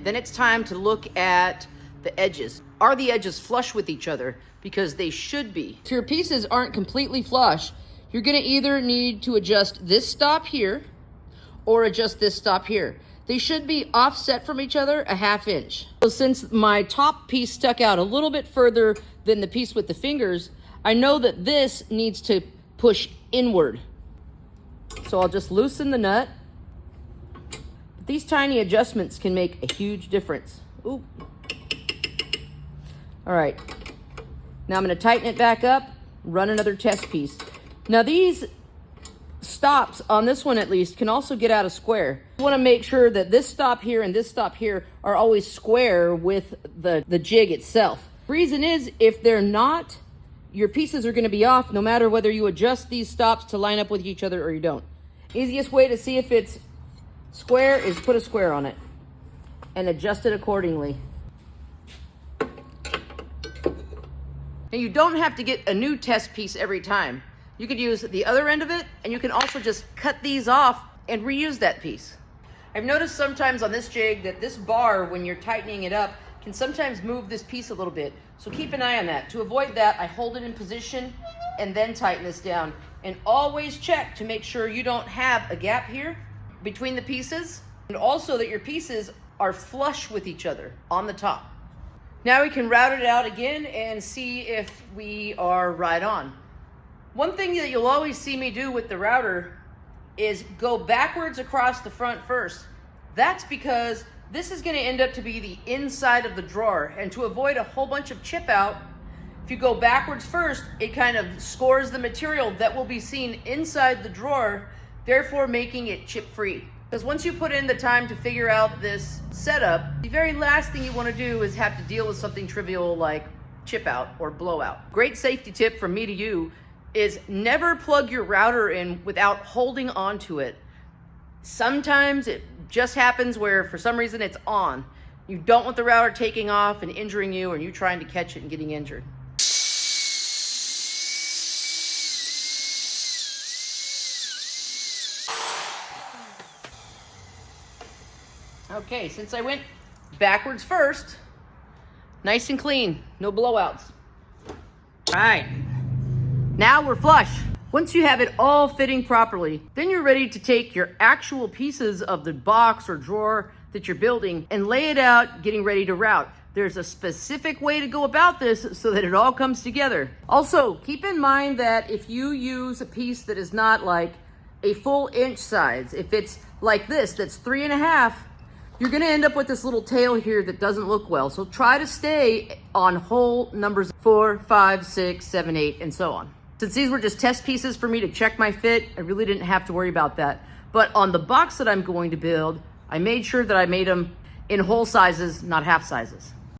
Then it's time to look at the edges. Are the edges flush with each other? Because they should be. If your pieces aren't completely flush, you're gonna either need to adjust this stop here or adjust this stop here. They should be offset from each other a 1/2 inch. So since my top piece stuck out a little bit further than the piece with the fingers, I know that this needs to push inward. So I'll just loosen the nut. But these tiny adjustments can make a huge difference. Ooh. All right, now I'm gonna tighten it back up, run another test piece. Now these stops on this one at least can also get out of square. You wanna make sure that this stop here and this stop here are always square with the jig itself. Reason is, if they're not, your pieces are gonna be off no matter whether you adjust these stops to line up with each other or you don't. Easiest way to see if it's square is put a square on it and adjust it accordingly. Now you don't have to get a new test piece every time. You could use the other end of it, and you can also just cut these off and reuse that piece. I've noticed sometimes on this jig that this bar, when you're tightening it up, can sometimes move this piece a little bit. So keep an eye on that. To avoid that, I hold it in position and then tighten this down. And always check to make sure you don't have a gap here between the pieces, and also that your pieces are flush with each other on the top. Now we can route it out again and see if we are right on. One thing that you'll always see me do with the router is go backwards across the front first. That's because this is going to end up to be the inside of the drawer, and to avoid a whole bunch of chip out, if you go backwards first, it kind of scores the material that will be seen inside the drawer, therefore making it chip free. Because once you put in the time to figure out this setup, the very last thing you want to do is have to deal with something trivial like chip out or blowout. Great safety tip from me to you is never plug your router in without holding onto it. Sometimes it just happens where for some reason it's on. You don't want the router taking off and injuring you, or you trying to catch it and getting injured. Okay, since I went backwards first, nice and clean, no blowouts. All right, now we're flush. Once you have it all fitting properly, then you're ready to take your actual pieces of the box or drawer that you're building and lay it out, getting ready to route. There's a specific way to go about this so that it all comes together. Also, keep in mind that if you use a piece that is not like a full inch size, if it's like this, that's 3.5, you're gonna end up with this little tail here that doesn't look well. So try to stay on whole numbers 4, 5, 6, 7, 8, and so on. Since these were just test pieces for me to check my fit, I really didn't have to worry about that. But on the box that I'm going to build, I made sure that I made them in whole sizes, not half sizes.